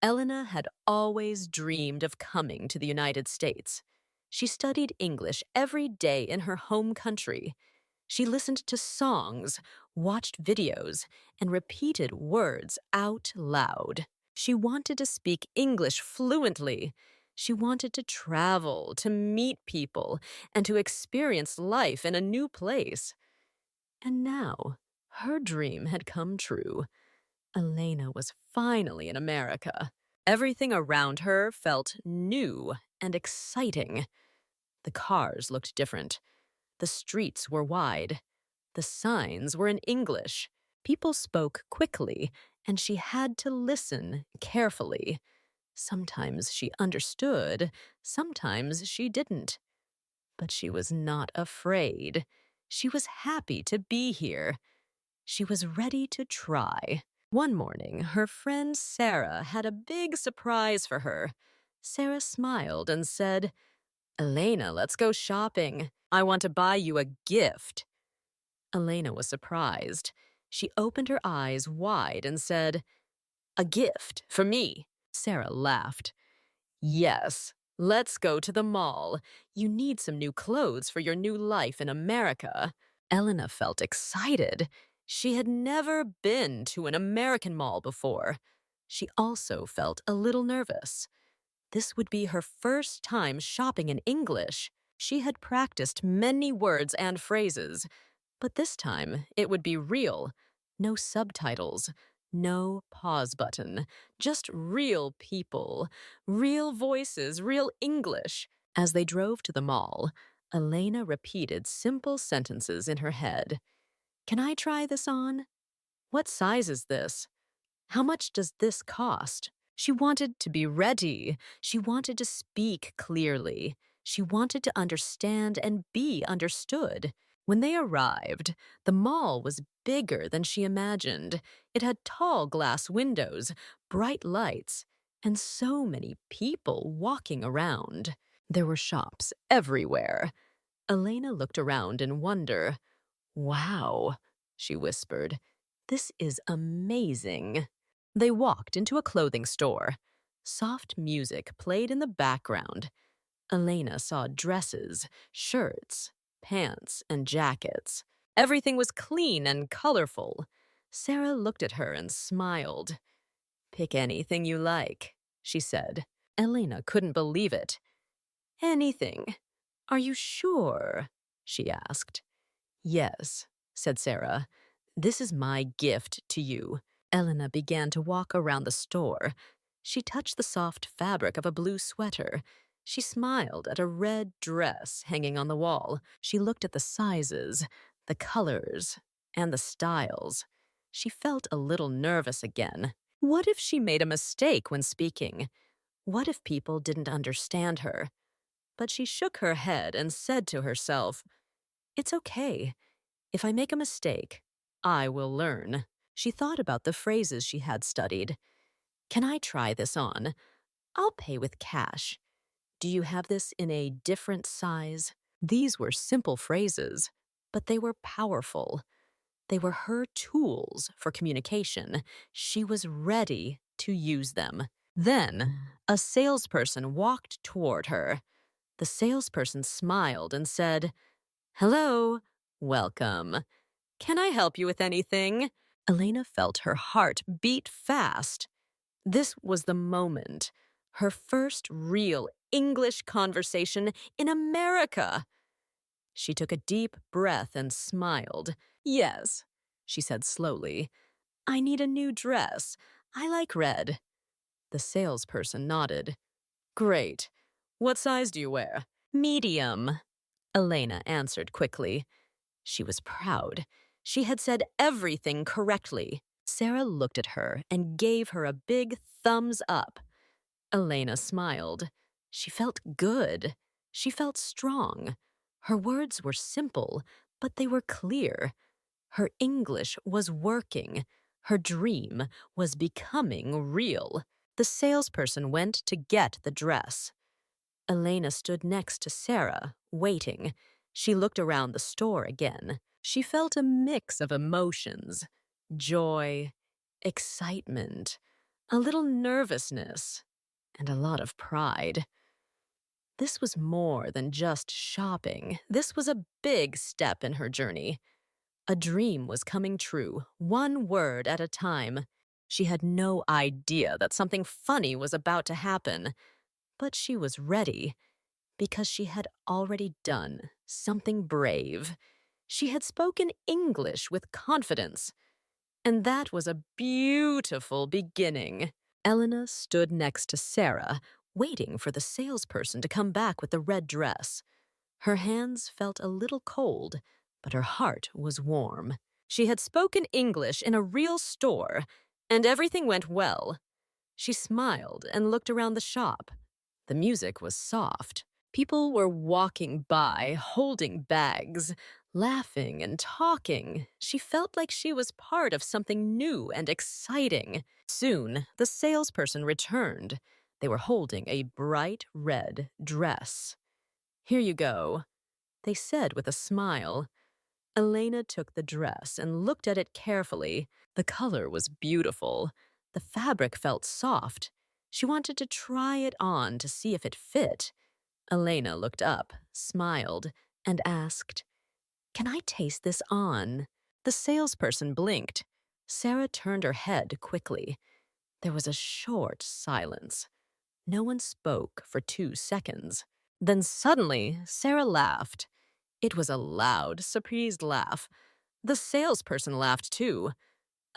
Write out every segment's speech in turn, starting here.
Elena had always dreamed of coming to the United States. She studied English every day in her home country. She listened to songs, watched videos, and repeated words out loud. She wanted to speak English fluently. She wanted to travel, to meet people, and to experience life in a new place. And now, her dream had come true. Elena was finally in America. Everything around her felt new and exciting. The cars looked different. The streets were wide. The signs were in English. People spoke quickly, and she had to listen carefully. Sometimes she understood, sometimes she didn't. But she was not afraid. She was happy to be here. She was ready to try. One morning, her friend Sarah had a big surprise for her. Sarah smiled and said, "Elena, let's go shopping. I want to buy you a gift." Elena was surprised. She opened her eyes wide and said, "A gift for me?" Sarah laughed. "Yes, let's go to the mall. You need some new clothes for your new life in America." Elena felt excited. She had never been to an American mall before. She also felt a little nervous. This would be her first time shopping in English. She had practiced many words and phrases, but this time it would be real. No subtitles, no pause button, just real people, real voices, real English. As they drove to the mall, Elena repeated simple sentences in her head. "Can I try this on? What size is this? How much does this cost?" She wanted to be ready. She wanted to speak clearly. She wanted to understand and be understood. When they arrived, the mall was bigger than she imagined. It had tall glass windows, bright lights, and so many people walking around. There were shops everywhere. Elena looked around in wonder. "Wow," she whispered. "This is amazing." They walked into a clothing store. Soft music played in the background. Elena saw dresses, shirts, pants, and jackets. Everything was clean and colorful. Sarah looked at her and smiled. "Pick anything you like," she said. Elena couldn't believe it. "Anything? Are you sure?" she asked. "Yes," said Sarah. "This is my gift to you." Elena began to walk around the store. She touched the soft fabric of a blue sweater. She smiled at a red dress hanging on the wall. She looked at the sizes, the colors, and the styles. She felt a little nervous again. What if she made a mistake when speaking? What if people didn't understand her? But she shook her head and said to herself, "It's okay. If I make a mistake, I will learn." She thought about the phrases she had studied. "Can I try this on? I'll pay with cash. Do you have this in a different size?" These were simple phrases, but they were powerful. They were her tools for communication. She was ready to use them. Then, a salesperson walked toward her. The salesperson smiled and said, "Hello, welcome. Can I help you with anything?" Elena felt her heart beat fast. This was the moment, her first real English conversation in America. She took a deep breath and smiled. "Yes," she said slowly. "I need a new dress. I like red." The salesperson nodded. "Great. What size do you wear?" "Medium," Elena answered quickly. She was proud. She had said everything correctly. Sarah looked at her and gave her a big thumbs up. Elena smiled. She felt good. She felt strong. Her words were simple, but they were clear. Her English was working. Her dream was becoming real. The salesperson went to get the dress. Elena stood next to Sarah, waiting. She looked around the store again. She felt a mix of emotions: joy, excitement, a little nervousness, and a lot of pride. This was more than just shopping. This was a big step in her journey. A dream was coming true, one word at a time. She had no idea that something funny was about to happen, but she was ready because she had already done something brave. She had spoken English with confidence, and that was a beautiful beginning. Elena stood next to Sarah, waiting for the salesperson to come back with the red dress. Her hands felt a little cold, but her heart was warm. She had spoken English in a real store, and everything went well. She smiled and looked around the shop. The music was soft. People were walking by, holding bags, laughing and talking. She felt like she was part of something new and exciting. Soon, the salesperson returned. They were holding a bright red dress. "Here you go," they said with a smile. Elena took the dress and looked at it carefully. The color was beautiful. The fabric felt soft. She wanted to try it on to see if it fit. Elena looked up, smiled, and asked, "Can I taste this on?" The salesperson blinked. Sarah turned her head quickly. There was a short silence. No one spoke for 2 seconds. Then suddenly, Sarah laughed. It was a loud, surprised laugh. The salesperson laughed too.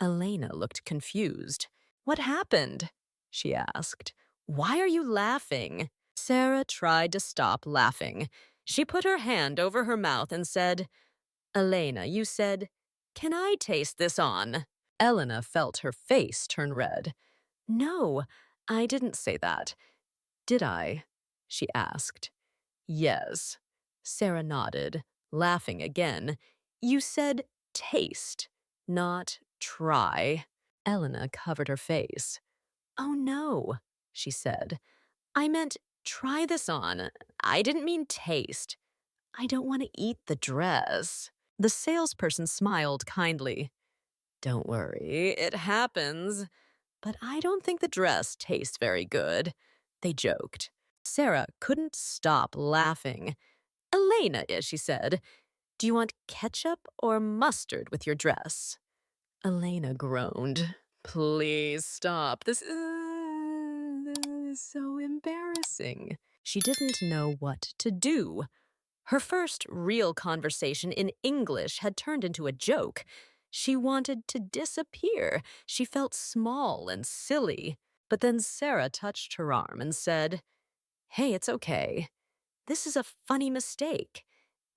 Elena looked confused. "What happened?" she asked. "Why are you laughing?" Sarah tried to stop laughing. She put her hand over her mouth and said, "Elena, you said, 'Can I taste this on?'" Elena felt her face turn red. "No, I didn't say that. Did I?" she asked. "Yes." Sarah nodded, laughing again. "You said taste, not try." Elena covered her face. "Oh no," she said. "I meant try this on. I didn't mean taste. I don't want to eat the dress." The salesperson smiled kindly. "Don't worry, it happens. But I don't think the dress tastes very good," they joked. Sarah couldn't stop laughing. "Elena," she said, "do you want ketchup or mustard with your dress?" Elena groaned. "Please stop. This is so embarrassing." She didn't know what to do. Her first real conversation in English had turned into a joke. She wanted to disappear. She felt small and silly. But then Sarah touched her arm and said, "Hey, it's okay. This is a funny mistake.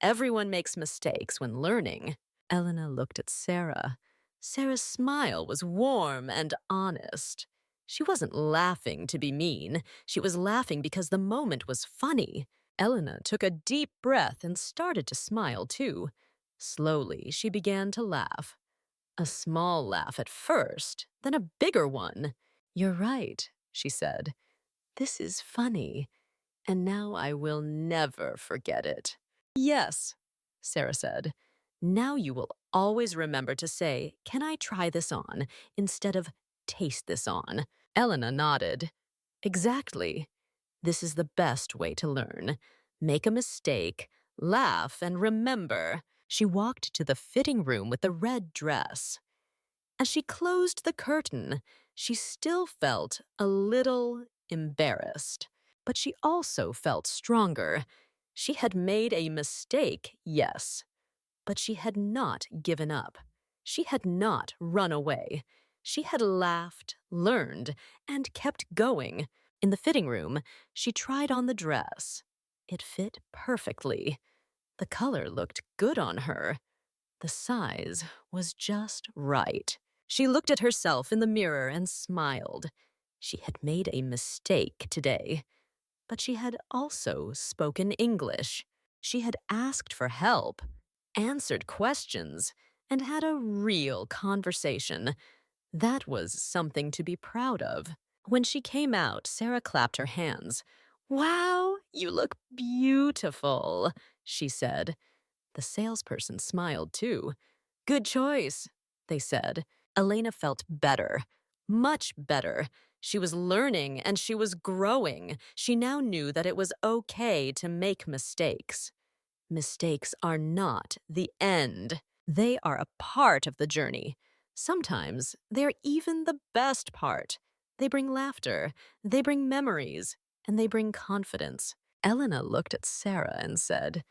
Everyone makes mistakes when learning." Elena looked at Sarah. Sarah's smile was warm and honest. She wasn't laughing to be mean. She was laughing because the moment was funny. Elena took a deep breath and started to smile too. Slowly, she began to laugh. A small laugh at first, then a bigger one. "You're right," she said. "This is funny, and now I will never forget it." "Yes," Sarah said. "Now you will always remember to say, 'Can I try this on?' instead of 'taste this on.'" Elena nodded. "Exactly. This is the best way to learn. Make a mistake, laugh, and remember." She walked to the fitting room with the red dress. As she closed the curtain, she still felt a little embarrassed. But she also felt stronger. She had made a mistake, yes, but she had not given up. She had not run away. She had laughed, learned, and kept going. In the fitting room, she tried on the dress. It fit perfectly. The color looked good on her. The size was just right. She looked at herself in the mirror and smiled. She had made a mistake today, but she had also spoken English. She had asked for help, answered questions, and had a real conversation. That was something to be proud of. When she came out, Sarah clapped her hands. "Wow, you look beautiful," she said. The salesperson smiled too. "Good choice," they said. Elena felt better. Much better. She was learning and she was growing. She now knew that it was okay to make mistakes. Mistakes are not the end. They are a part of the journey. Sometimes they're even the best part. They bring laughter, they bring memories, and they bring confidence. Elena looked at Sarah and said,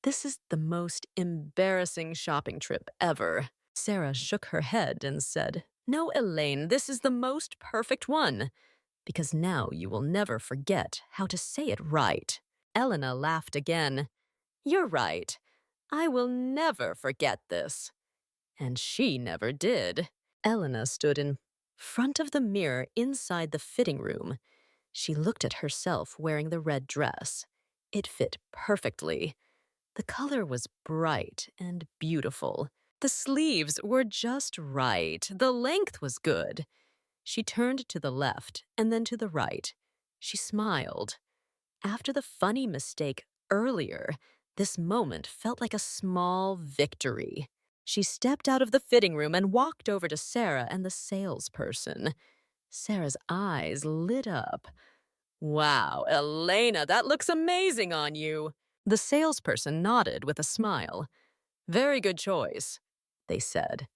"This is the most embarrassing shopping trip ever." Sarah shook her head and said, "No, Elaine, this is the most perfect one, because now you will never forget how to say it right." Elena laughed again. "You're right. I will never forget this." And she never did. Elena stood in front of the mirror inside the fitting room. She looked at herself wearing the red dress. It fit perfectly. The color was bright and beautiful. The sleeves were just right. The length was good. She turned to the left and then to the right. She smiled. After the funny mistake earlier, this moment felt like a small victory. She stepped out of the fitting room and walked over to Sarah and the salesperson. Sarah's eyes lit up. "Wow, Elena, that looks amazing on you." The salesperson nodded with a smile. "Very good choice," they said.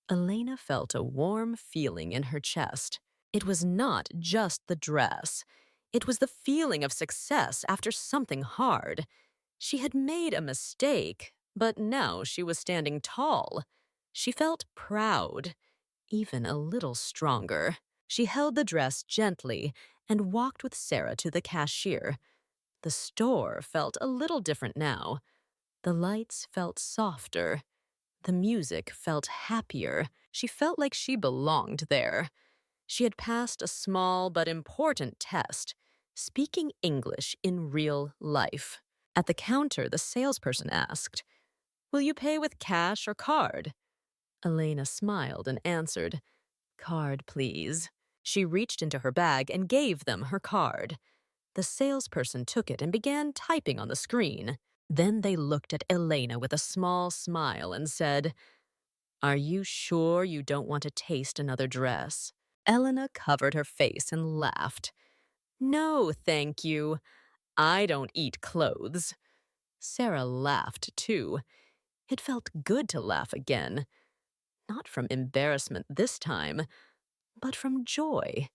Elena felt a warm feeling in her chest. It was not just the dress. It was the feeling of success after something hard. She had made a mistake, but now she was standing tall. She felt proud, even a little stronger. She held the dress gently and walked with Sarah to the cashier. The store felt a little different now. The lights felt softer. The music felt happier. She felt like she belonged there. She had passed a small but important test, speaking English in real life. At the counter, the salesperson asked, "Will you pay with cash or card?" Elena smiled and answered, "Card, please." She reached into her bag and gave them her card. The salesperson took it and began typing on the screen. Then they looked at Elena with a small smile and said, "Are you sure you don't want to taste another dress?" Elena covered her face and laughed. "No, thank you. I don't eat clothes." Sarah laughed too. It felt good to laugh again. Not from embarrassment this time, but from joy.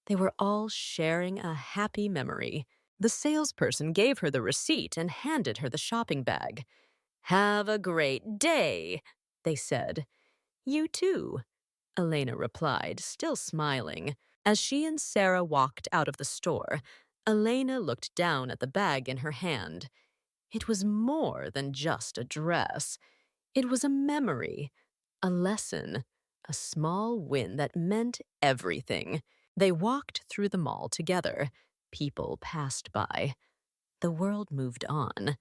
They were all sharing a happy memory. The salesperson gave her the receipt and handed her the shopping bag. "Have a great day," they said. "You too," Elena replied, still smiling. As she and Sarah walked out of the store, Elena looked down at the bag in her hand. It was more than just a dress. It was a memory, a lesson, a small win that meant everything. They walked through the mall together. People passed by. The world moved on.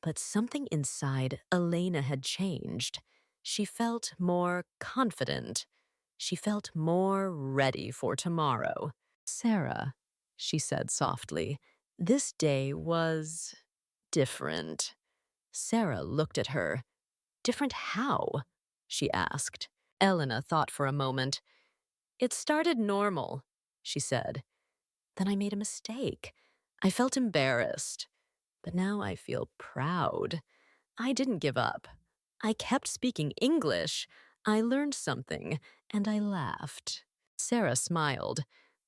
But something inside Elena had changed. She felt more confident. She felt more ready for tomorrow. "Sarah," she said softly, "this day was different." Sarah looked at her. "Different how?" she asked. Elena thought for a moment. "It started normal," she said. "Then I made a mistake. I felt embarrassed. But now I feel proud. I didn't give up. I kept speaking English. I learned something, and I laughed." Sarah smiled.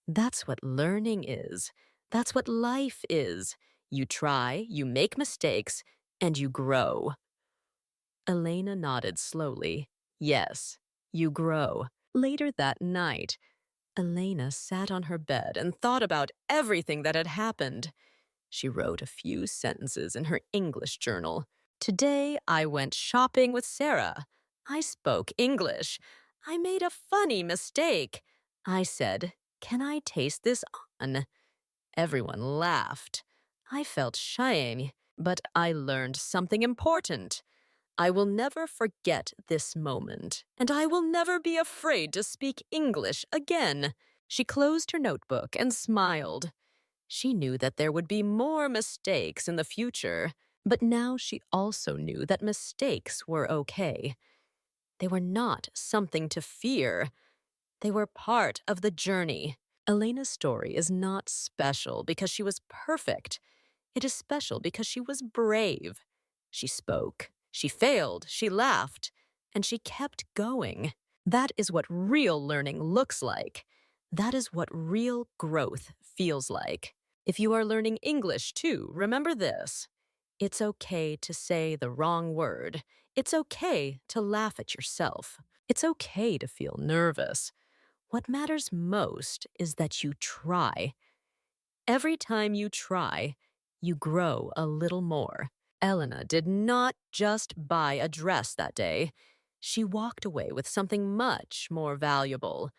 "That's what learning is. That's what life is. You try, you make mistakes, and you grow." Elena nodded slowly. "Yes, you grow." Later that night, Elena sat on her bed and thought about everything that had happened. She wrote a few sentences in her English journal. "Today I went shopping with Sarah. I spoke English. I made a funny mistake. I said, 'Can I taste this on?' Everyone laughed. I felt shame, but I learned something important. I will never forget this moment, and I will never be afraid to speak English again." She closed her notebook and smiled. She knew that there would be more mistakes in the future, but now she also knew that mistakes were okay. They were not something to fear. They were part of the journey. Elena's story is not special because she was perfect. It is special because she was brave. She spoke, she failed, she laughed, and she kept going. That is what real learning looks like. That is what real growth feels like. If you are learning English too, remember this. It's okay to say the wrong word. It's okay to laugh at yourself. It's okay to feel nervous. What matters most is that you try. Every time you try, you grow a little more. Elena did not just buy a dress that day. She walked away with something much more valuable: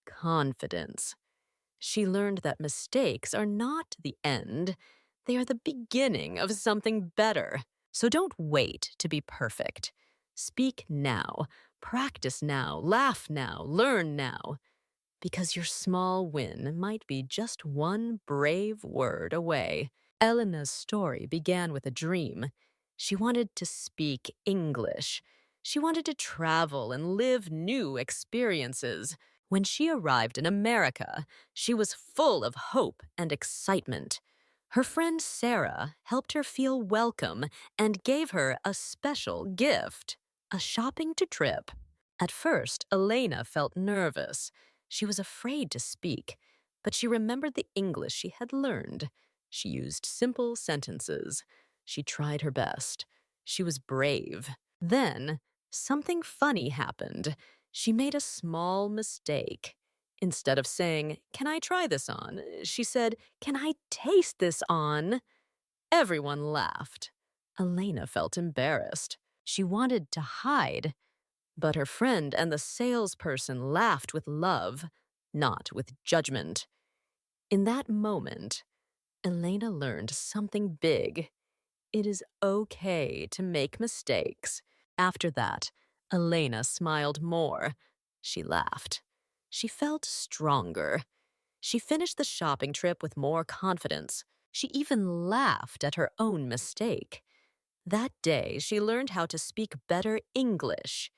confidence. She learned that mistakes are not the end, they are the beginning of something better. So don't wait to be perfect. Speak now, practice now, laugh now, learn now. Because your small win might be just one brave word away. Elena's story began with a dream. She wanted to speak English. She wanted to travel and live new experiences. When she arrived in America, she was full of hope and excitement. Her friend Sarah helped her feel welcome and gave her a special gift: a shopping trip. At first, Elena felt nervous. She was afraid to speak, but she remembered the English she had learned. She used simple sentences. She tried her best. She was brave. Then, something funny happened. She made a small mistake. Instead of saying, "Can I try this on?" she said, "Can I taste this on?" Everyone laughed. Elena felt embarrassed. She wanted to hide. But her friend and the salesperson laughed with love, not with judgment. In that moment, Elena learned something big. It is okay to make mistakes. After that, Elena smiled more. She laughed. She felt stronger. She finished the shopping trip with more confidence. She even laughed at her own mistake. That day, she learned how to speak better English.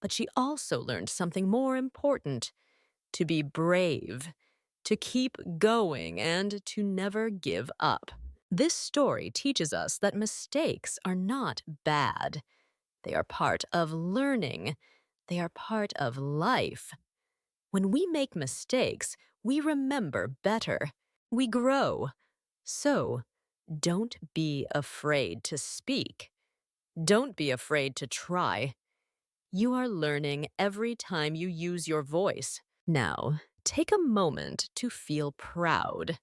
But she also learned something more important: to be brave, to keep going, and to never give up. This story teaches us that mistakes are not bad. They are part of learning. They are part of life. When we make mistakes, we remember better. We grow. So, don't be afraid to speak. Don't be afraid to try. You are learning every time you use your voice. Now, take a moment to feel proud.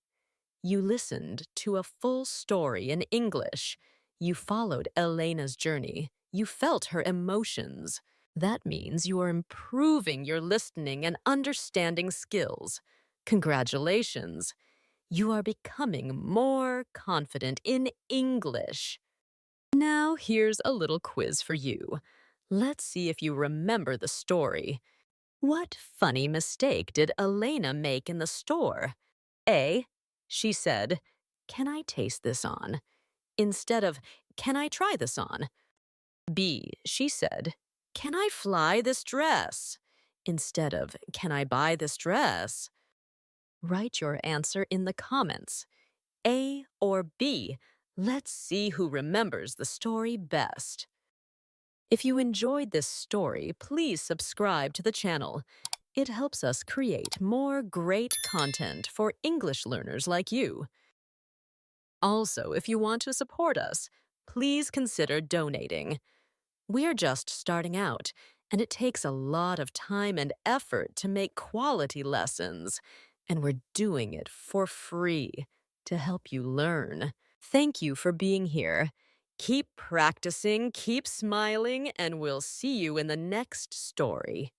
You listened to a full story in English. You followed Elena's journey. You felt her emotions. That means you are improving your listening and understanding skills. Congratulations! You are becoming more confident in English. Now, here's a little quiz for you. Let's see if you remember the story. What funny mistake did Elena make in the store? A. She said, "Can I taste this on?" instead of, "Can I try this on?" B. She said, "Can I fly this dress?" instead of, "Can I buy this dress?" Write your answer in the comments. A or B. Let's see who remembers the story best. If you enjoyed this story, please subscribe to the channel. It helps us create more great content for English learners like you. Also, if you want to support us, please consider donating. We're just starting out, and it takes a lot of time and effort to make quality lessons, and we're doing it for free to help you learn. Thank you for being here. Keep practicing, keep smiling, and we'll see you in the next story.